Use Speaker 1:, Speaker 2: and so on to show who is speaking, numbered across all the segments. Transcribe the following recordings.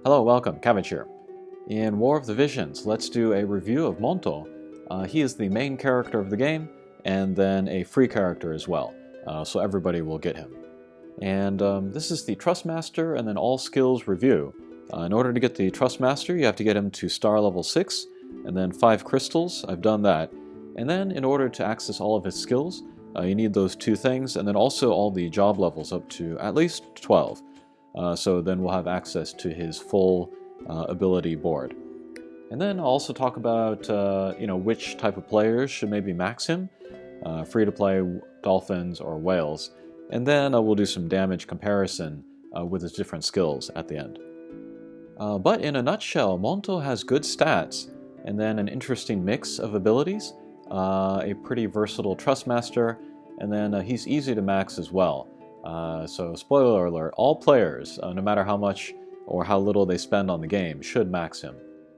Speaker 1: Hello, welcome, Cabbage here. In War of the Visions, let's do a review of Mont. He is the main character of the game, and then a free character as well, so everybody will get him. And this is the Trust Master and then all skills review. In order to get the Trust Master, you have to get him to star level 6, and then 5 crystals. I've done that. And then in order to access all of his skills, you need those 2 things, and then also all the job levels up to at least 12. So then we'll have access to his full ability board. And then I'll also talk about which type of players should maybe max him, free-to-play dolphins or whales. And then we'll do some damage comparison with his different skills at the end. But in a nutshell, Mont has good stats, and then an interesting mix of abilities, a pretty versatile Trust Master, and then he's easy to max as well. So spoiler alert, all players, no matter how much or how little they spend on the game, should max him.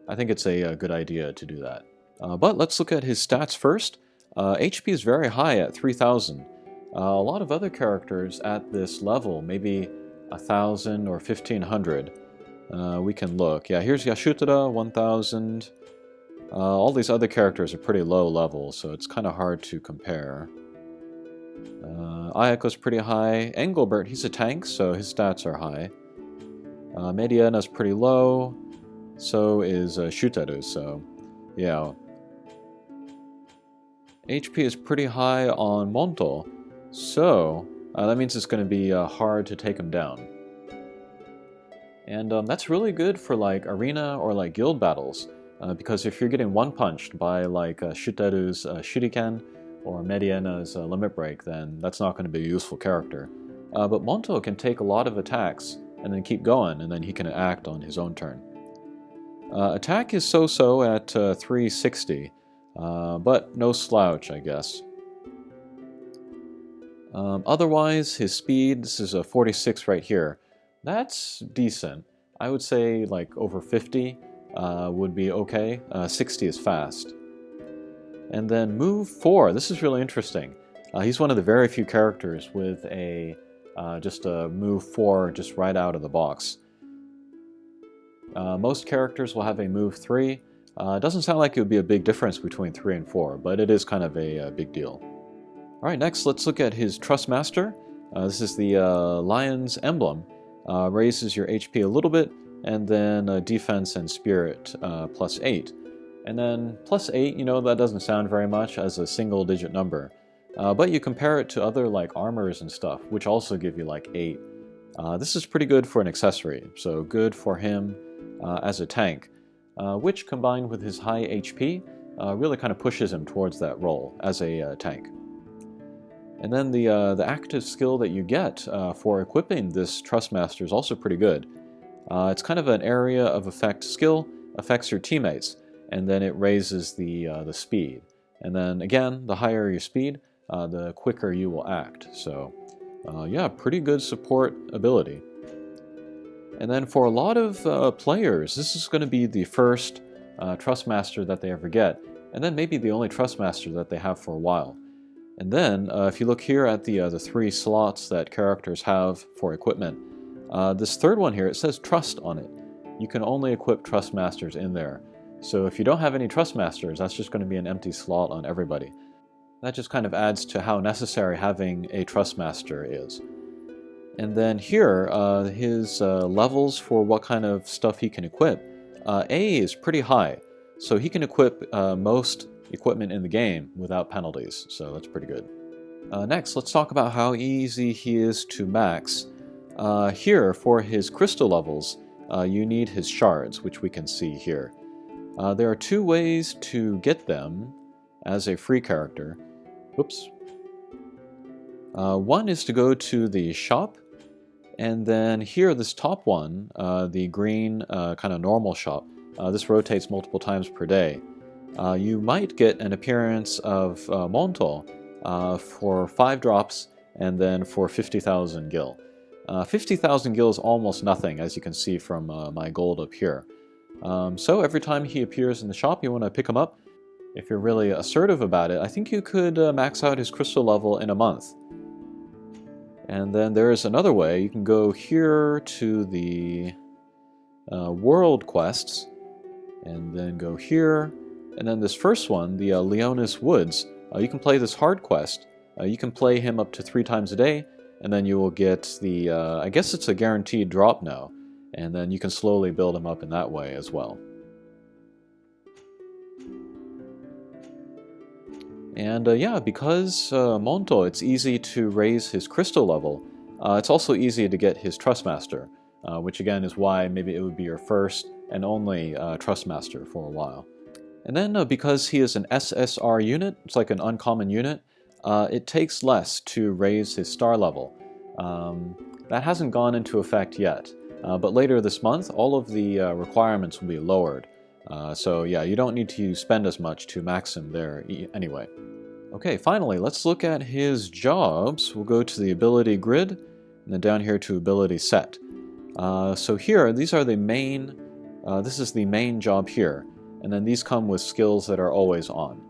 Speaker 1: I think it's a good idea to do that. But let's look at his stats first. HP is very high at 3,000. A lot of other characters at this level, maybe 1,000 or 1,500. We can look. Yeah, here's Yashutara, 1,000. All these other characters are pretty low level, so it's kind of hard to compare. Ayako's pretty high. Engelbert, he's a tank, so his stats are high. Mediena's pretty low. So is Shutaru, so yeah. HP is pretty high on Mont, so that means it's going to be hard to take him down. And that's really good for like arena or like guild battles, because if you're getting one-punched by like Shutaru's Shuriken or Mediena's Limit Break, then that's not going to be a useful character. But Mont can take a lot of attacks and then keep going, and then he can act on his own turn. Attack is so-so at 360, but no slouch, I guess. Otherwise, his speed, this is a 46 right here. That's decent. I would say like over 50 would be okay. 60 is fast. And then move 4, this is really interesting. He's one of the very few characters with a just a move 4 just right out of the box. Most characters will have a move 3. It doesn't sound like it would be a big difference between 3 and 4, but it is kind of a big deal. Alright, next let's look at his Trust Master. This is the Lion's Emblem. Raises your HP a little bit, and then defense and spirit plus 8. And then plus 8, that doesn't sound very much as a single digit number. But you compare it to other like armors and stuff, which also give you like 8. This is pretty good for an accessory, so good for him as a tank, which combined with his high HP really kind of pushes him towards that role as a tank. And then the active skill that you get for equipping this Trust Master is also pretty good. It's kind of an area of effect skill, affects your teammates, and then it raises the speed. And then again, the higher your speed, the quicker you will act. So yeah, pretty good support ability. And then for a lot of players, this is going to be the first Trust Master that they ever get, and then maybe the only Trust Master that they have for a while. And then if you look here at the 3 slots that characters have for equipment, this third one here, it says Trust on it. You can only equip Trust Masters in there. So if you don't have any Trust Masters, that's just going to be an empty slot on everybody. That just kind of adds to how necessary having a Trust Master is. And then here, his levels for what kind of stuff he can equip. A is pretty high, so he can equip most equipment in the game without penalties, so that's pretty good. Next, let's talk about how easy he is to max. Here, for his crystal levels, you need his shards, which we can see here. There are 2 ways to get them as a free character. Whoops. One is to go to the shop, and then here, this top one, the green kind of normal shop, this rotates multiple times per day. You might get an appearance of Mont for 5 drops, and then for 50,000 gil. 50,000 gil is almost nothing, as you can see from my gold up here. So every time he appears in the shop, you want to pick him up. If you're really assertive about it, I think you could max out his crystal level in a month. And then there is another way. You can go here to the world quests, and then go here. And then this first one, the Leonis Woods, you can play this hard quest. You can play him up to 3 times a day, and then you will get the, I guess it's a guaranteed drop now, and then you can slowly build him up in that way as well. And yeah, because Mont, it's easy to raise his crystal level, it's also easy to get his Trustmaster, which again is why maybe it would be your first and only Trustmaster for a while. And then because he is an SSR unit, it's like an uncommon unit, it takes less to raise his star level. That hasn't gone into effect yet, but later this month all of the requirements will be lowered. So yeah, you don't need to spend as much to max him there anyway. Okay, finally, let's look at his jobs. We'll go to the ability grid, and then down here to ability set. So here, these are the main, this is the main job here, and then these come with skills that are always on.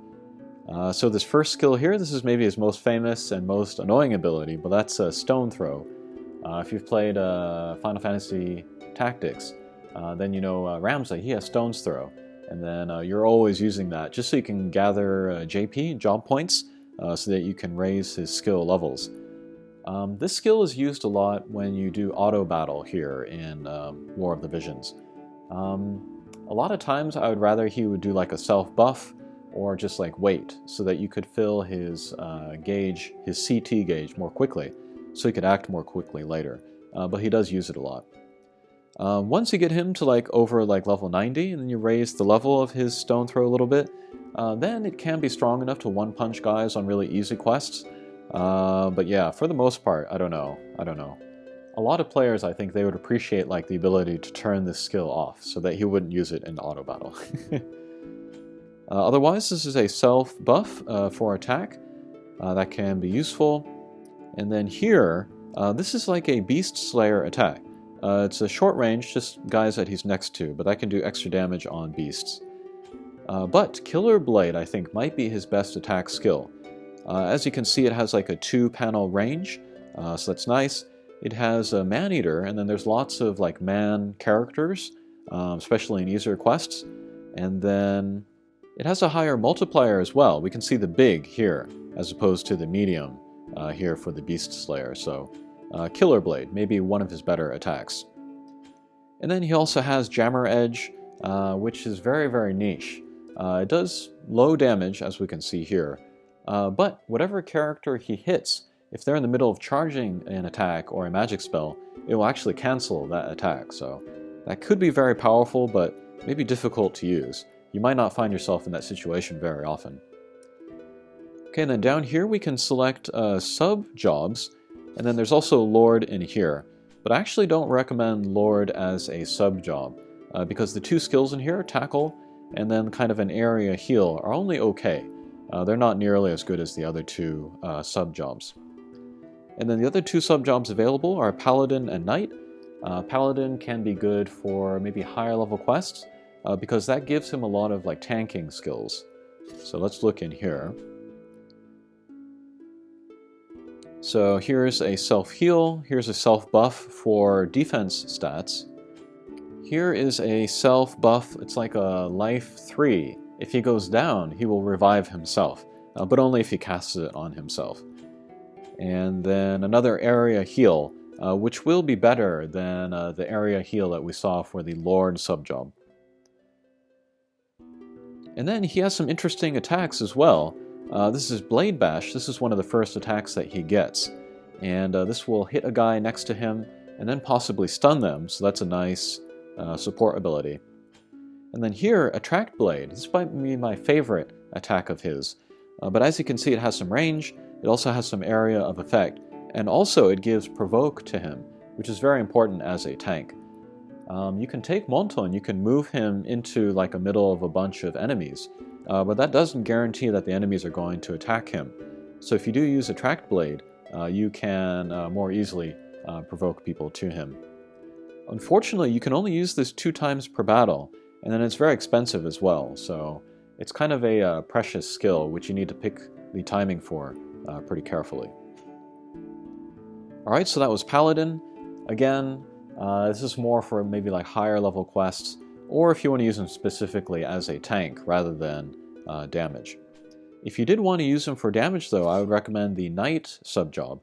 Speaker 1: So this first skill here, this is maybe his most famous and most annoying ability, but that's a stone throw. If you've played Final Fantasy Tactics, then you know Ramsay, he has stone's throw. And then you're always using that just so you can gather JP, job points, so that you can raise his skill levels. This skill is used a lot when you do auto battle here in War of the Visions. A lot of times I would rather he would do like a self buff or just like wait so that you could fill his gauge, his CT gauge more quickly, so he could act more quickly later. But he does use it a lot. Once you get him to like over like level 90 and then you raise the level of his stone throw a little bit, then it can be strong enough to one-punch guys on really easy quests. But yeah, for the most part, I don't know. A lot of players, I think they would appreciate like the ability to turn this skill off so that he wouldn't use it in auto battle. Otherwise, this is a self buff for attack that can be useful. And then here, this is like a Beast Slayer attack. It's a short range, just guys that he's next to, but that can do extra damage on beasts. But Killer Blade, I think, might be his best attack skill. As you can see, it has like a 2-panel range, so that's nice. It has a Man-Eater, and then there's lots of like man characters, especially in easier quests. And then it has a higher multiplier as well. We can see the big here, as opposed to the medium here for the Beast Slayer. So Killer Blade, maybe one of his better attacks. And then he also has Jammer Edge, which is very, very niche. It does low damage, as we can see here, but whatever character he hits, if they're in the middle of charging an attack or a magic spell, it will actually cancel that attack. So that could be very powerful, but maybe difficult to use. You might not find yourself in that situation very often. Okay, and then down here we can select sub-jobs, and then there's also Lord in here. But I actually don't recommend Lord as a sub-job, because the 2 skills in here, Tackle and then kind of an area heal, are only okay. They're not nearly as good as the other 2 sub-jobs. And then the other 2 sub-jobs available are Paladin and Knight. Paladin can be good for maybe higher level quests, because that gives him a lot of like tanking skills. So let's look in here. So here's a self-heal, here's a self-buff for defense stats. Here is a self-buff, it's like a life 3. If he goes down, he will revive himself, but only if he casts it on himself. And then another area heal, which will be better than the area heal that we saw for the Lord subjob. And then he has some interesting attacks as well. This is Blade Bash. This is one of the first attacks that he gets. And this will hit a guy next to him and then possibly stun them, so that's a nice support ability. And then here, Attract Blade. This might be my favorite attack of his. But as you can see, it has some range, it also has some area of effect, and also it gives Provoke to him, which is very important as a tank. You can take Mont and you can move him into like a middle of a bunch of enemies, but that doesn't guarantee that the enemies are going to attack him. So if you do use Attract Blade, you can more easily provoke people to him. Unfortunately, you can only use this 2 times per battle, and then it's very expensive as well, so it's kind of a precious skill which you need to pick the timing for pretty carefully. Alright, so that was Paladin. Again, This is more for maybe like higher level quests, or if you want to use him specifically as a tank rather than damage. If you did want to use him for damage though, I would recommend the Knight subjob.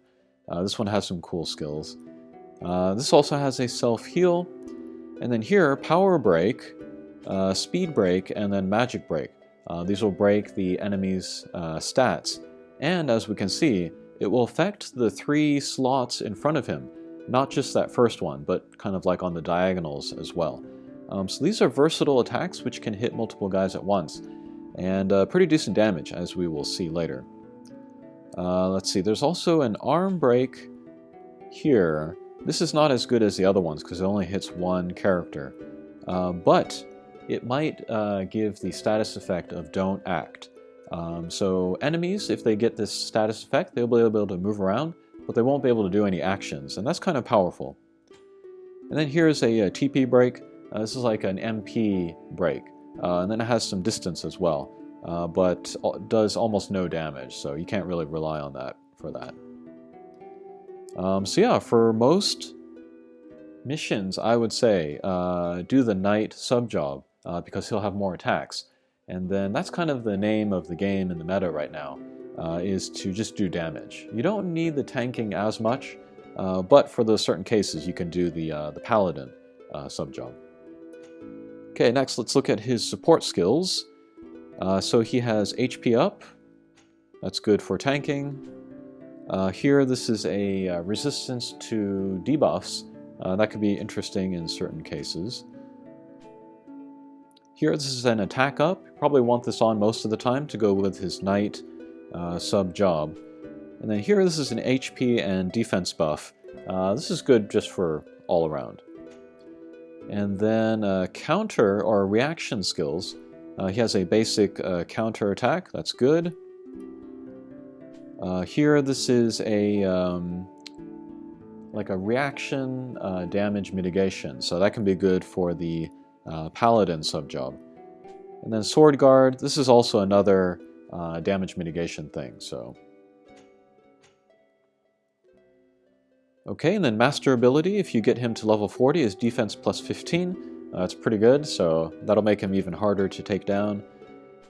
Speaker 1: This one has some cool skills. This also has a self-heal, and then here, Power Break, Speed Break, and then Magic Break. These will break the enemy's stats, and as we can see, it will affect the 3 slots in front of him, not just that first one, but kind of like on the diagonals as well. So these are versatile attacks which can hit multiple guys at once, and pretty decent damage, as we will see later. Let's see, there's also an Arm Break here. This is not as good as the other ones because it only hits one character, but it might give the status effect of Don't Act. So enemies, if they get this status effect, they'll be able to move around, but they won't be able to do any actions, and that's kind of powerful. And then here's a TP break. This is like an MP break, and then it has some distance as well, but does almost no damage, so you can't really rely on that for that. So yeah, for most missions, I would say do the Knight subjob, because he'll have more attacks. And then that's kind of the name of the game in the meta right now, is to just do damage. You don't need the tanking as much, but for those certain cases you can do the Paladin subjob. Okay, next let's look at his support skills. So he has HP up, that's good for tanking. Here this is a resistance to debuffs, that could be interesting in certain cases. Here this is an attack up, you probably want this on most of the time to go with his Knight sub-job. And then here this is an HP and defense buff. This is good just for all around. And then counter or reaction skills. He has a basic counter attack, that's good. Here this is a like a reaction damage mitigation, so that can be good for the Paladin subjob. And then Sword Guard, this is also another damage mitigation thing, so. Okay, and then Master Ability, if you get him to level 40, is Defense plus 15. That's pretty good, so that'll make him even harder to take down.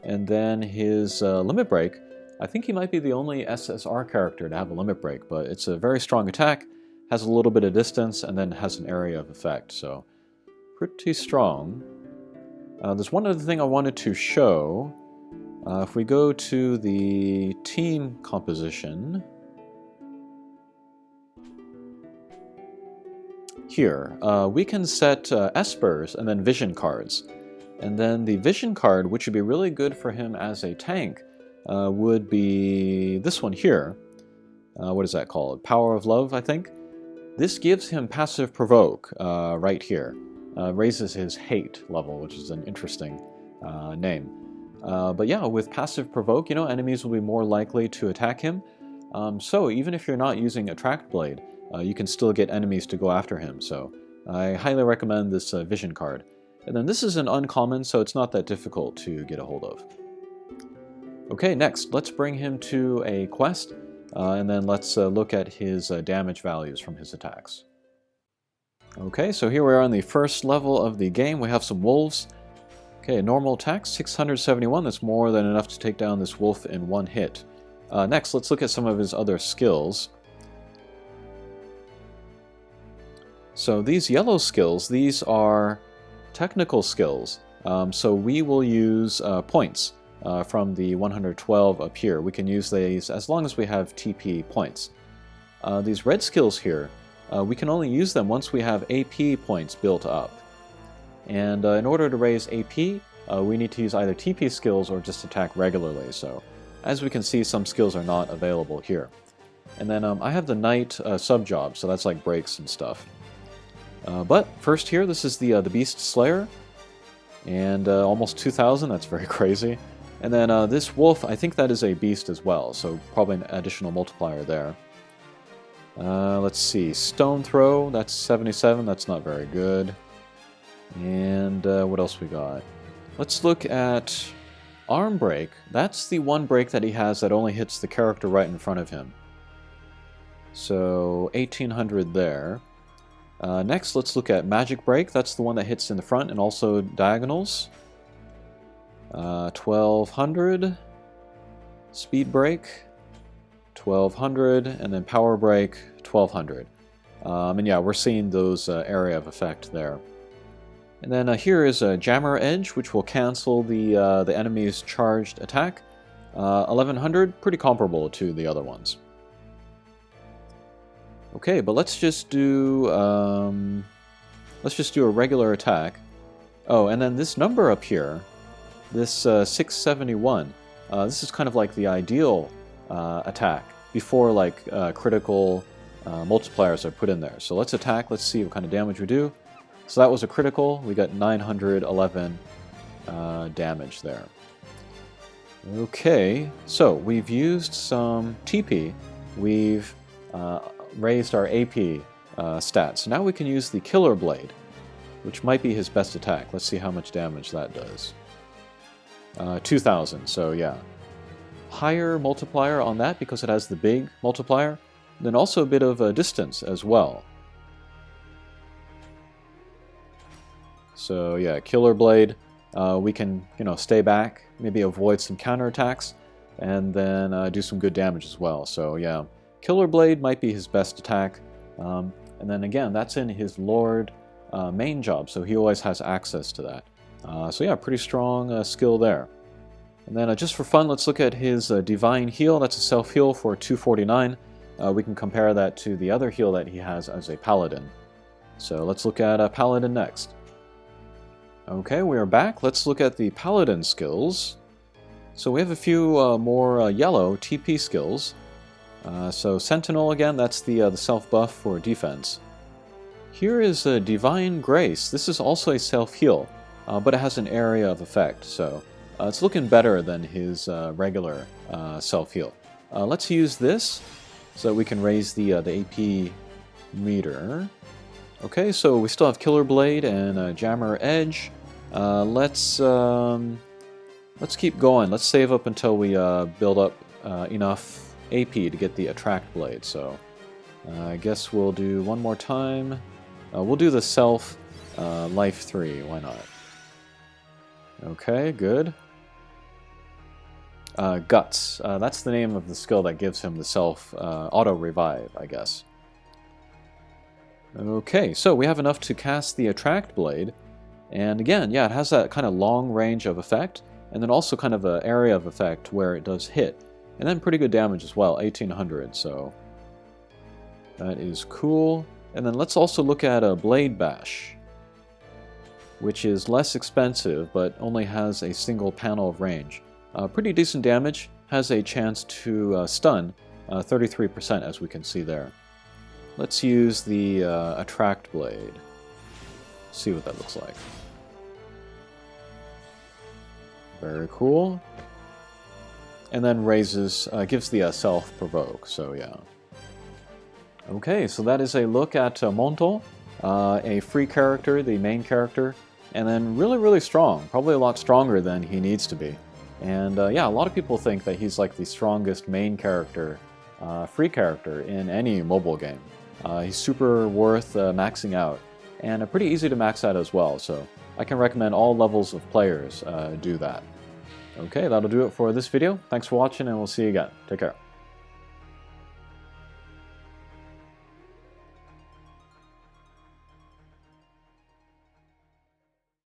Speaker 1: And then his Limit Break, I think he might be the only SSR character to have a Limit Break, but it's a very strong attack, has a little bit of distance, and then has an area of effect, so pretty strong. There's one other thing I wanted to show. If we go to the team composition, here, we can set Espers and then Vision cards. And then the Vision card, which would be really good for him as a tank, would be this one here. What is that called? Power of Love, I think? This gives him Passive Provoke right here. Raises his hate level, which is an interesting name. But yeah, with Passive Provoke, you know, enemies will be more likely to attack him. So even if you're not using Attract Blade, you can still get enemies to go after him. So I highly recommend this Vision card. And then this is an uncommon, so it's not that difficult to get a hold of. Okay, next, let's bring him to a quest, and then let's look at his damage values from his attacks. Okay, so here we are on the first level of the game. We have some wolves. Okay, normal attack, 671. That's more than enough to take down this wolf in one hit. Next, let's look at some of his other skills. So these yellow skills, these are technical skills. So we will use points from the 112 up here. We can use these as long as we have TP points. These red skills here, we can only use them once we have AP points built up. And in order to raise AP, we need to use either TP skills or just attack regularly. So as we can see, some skills are not available here. And then I have the Knight sub-job, so that's like breaks and stuff. But first here, this is the Beast Slayer, and almost 2,000, that's very crazy. And then this wolf, I think that is a beast as well, so probably an additional multiplier there. Let's see, Stone Throw, that's 77, that's not very good. And what else we got? Let's look at Arm Break. That's the one break that he has that only hits the character right in front of him. So 1800 there. Next, let's look at Magic Break. That's the one that hits in the front and also diagonals. 1200. Speed Break, 1200, and then Power Break, 1200. And yeah, we're seeing those area of effect there. And then here is a Jammer Edge, which will cancel the enemy's charged attack. 1100, pretty comparable to the other ones. Okay, but let's just do a regular attack. Oh, and then this number up here, this 671. This is kind of like the ideal attack before like critical multipliers are put in there. So let's attack. Let's see what kind of damage we do. So that was a critical. We got 911 damage there. Okay, so we've used some TP. We've raised our AP stats. Now we can use the Killer Blade, which might be his best attack. Let's see how much damage that does. 2000, so yeah. Higher multiplier on that because it has the big multiplier. Then also a bit of a distance as well. So yeah, Killer Blade, we can, stay back, maybe avoid some counterattacks, and then do some good damage as well. So yeah, Killer Blade might be his best attack. And then again, that's in his Lord main job, so he always has access to that. So yeah, pretty strong skill there. And then just for fun, let's look at his Divine Heal. That's a self-heal for 249. We can compare that to the other heal that he has as a Paladin. So let's look at Paladin next. Okay, we are back. Let's look at the Paladin skills. So we have a few more yellow TP skills. So Sentinel again, that's the self-buff for defense. Here is Divine Grace. This is also a self-heal, but it has an area of effect, so it's looking better than his regular self-heal. Let's use this so that we can raise the AP meter. Okay, so we still have Killer Blade and Jammer Edge. Let's keep going. Let's save up until we build up enough AP to get the Attract Blade. So I guess we'll do one more time. We'll do the Self Life 3. Why not? Okay, good. Guts. That's the name of the skill that gives him the Self Auto Revive, I guess. Okay, so we have enough to cast the Attract Blade, and again, yeah, it has that kind of long range of effect, and then also kind of an area of effect where it does hit, and then pretty good damage as well, 1800, so that is cool. And then let's also look at a Blade Bash, which is less expensive, but only has a single panel of range. Pretty decent damage, has a chance to stun, 33% as we can see there. Let's use the Attract Blade. See what that looks like. Very cool. And then raises, gives the self-provoke, so yeah. Okay, so that is a look at Mont, a free character, the main character, and then really, really strong. Probably a lot stronger than he needs to be. And yeah, a lot of people think that he's like the strongest main character, free character in any mobile game. He's super worth maxing out, and pretty easy to max out as well, so I can recommend all levels of players do that. Okay, that'll do it for this video. Thanks for watching, and we'll see you again. Take care.